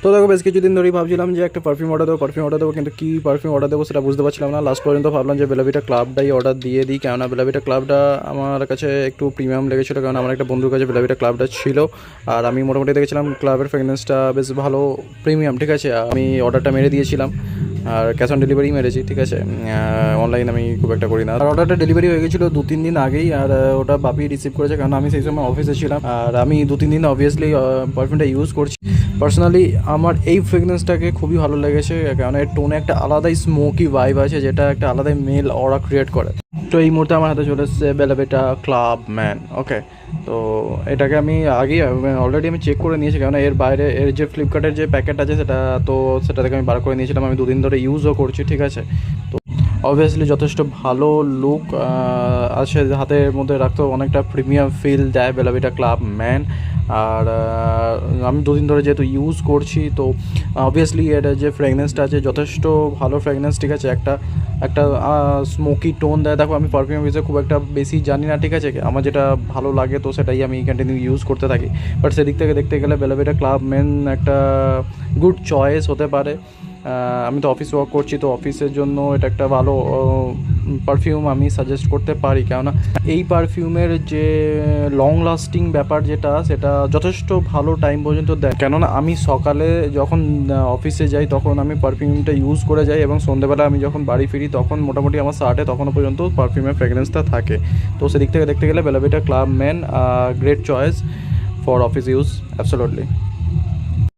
তো দেখো বেশ কিছুদিন ধরেই ভাবছিলাম যে একটা পারফিউম অর্ডার দেবো, কিন্তু কী পারফিউম অর্ডার দেবো সেটা বুঝতে পারছিলাম না। লাস্ট পর্যন্ত ভাবলাম যে বেলাভিটা ক্লাবটাই অর্ডার দিয়ে দিই, কেননা বেলাভিটা ক্লাবটা আমার কাছে একটু প্রিমিয়াম লেগেছিলো, কারণ আমার একটা বন্ধুর কাছে বেলাভিটা ক্লাবটা ছিল। আর আমি মোটামুটি দেখেছিলাম ক্লাবের ফ্রেগনেন্সটা বেশ ভালো প্রিমিয়াম, ঠিক আছে। আমি অর্ডারটা মেরে দিয়েছিলাম, আর ক্যাশ অন ডেলিভারি মেরেছি, ঠিক আছে। অনলাইন আমি খুব একটা করি না। আর অর্ডারটা ডেলিভারি হয়ে গেছিলো 2-3 দিন আগেই, আর ওটা বাপি রিসিভ করেছে, কারণ আমি সেই সময় অফিসে ছিলাম। আর আমি 2-3 দিন অবভিয়াসলি পারফিউমটা ইউজ করছি। পার্সোনালি আমার এই ফ্রেগনেন্সটাকে খুবই ভালো লেগেছে, কারণ এর টোনে একটা আলাদাই স্মোকি ভাইব আছে, যেটা একটা আলাদাই মেল অরা ক্রিয়েট করে। তো এই মুহূর্তে আমার হাতে চলে এসেছে বেলাভিটা ক্লাব ম্যান। ওকে, তো এটাকে আমি আগেই অলরেডি আমি চেক করে নিয়েছি, কারণ এর বাইরে এর যে ফ্লিপকার্টের যে প্যাকেট আছে সেটা থেকে আমি বার করে নিয়েছিলাম। আমি 2 দিন ধরে ইউজও করছি, ঠিক আছে। তো অবভিয়াসলি যথেষ্ট ভালো লুক আছে, হাতের মধ্যে রাখতেও অনেকটা প্রিমিয়াম ফিল দেয় বেলাভিটা ক্লাব ম্যান। আর আমি 2 দিন ধরে যেহেতু ইউজ করছি, তো অবভিয়াসলি এটা যে ফ্রেগনেন্সটা আছে যথেষ্ট ভালো ফ্রেগনেন্স, ঠিক আছে। একটা একটা স্মোকি টোন দেয়। দেখো আমি পারফিউম বিষয়ে খুব একটা বেশি জানি না, ঠিক আছে। আমার যেটা ভালো লাগে তো সেটাই আমি কন্টিনিউ ইউজ করতে থাকি। বাট সেদিক থেকে দেখতে গেলে বেলাভিটা ক্লাব ম্যান একটা গুড চয়েস হতে পারে। আমি তো অফিস ওয়ার্ক করছি, তো অফিসের জন্য এটা একটা ভালো পারফিউম আমি সাজেস্ট করতে পারি, কেননা এই পারফিউমের যে লং লাস্টিং ব্যাপার সেটা যথেষ্ট ভালো টাইম পর্যন্ত দেয়। কেননা আমি সকালে যখন অফিসে যাই তখন আমি পারফিউমটা ইউজ করে যাই, এবং সন্ধ্যেবেলা আমি যখন বাড়ি ফিরি তখন মোটামুটি আমার শার্টে তখনও পর্যন্ত পারফিউমের ফ্রেগরেন্সটা থাকে। তো সেদিক থেকে দেখতে গেলে Bella Vita club man great choice for office use, absolutely.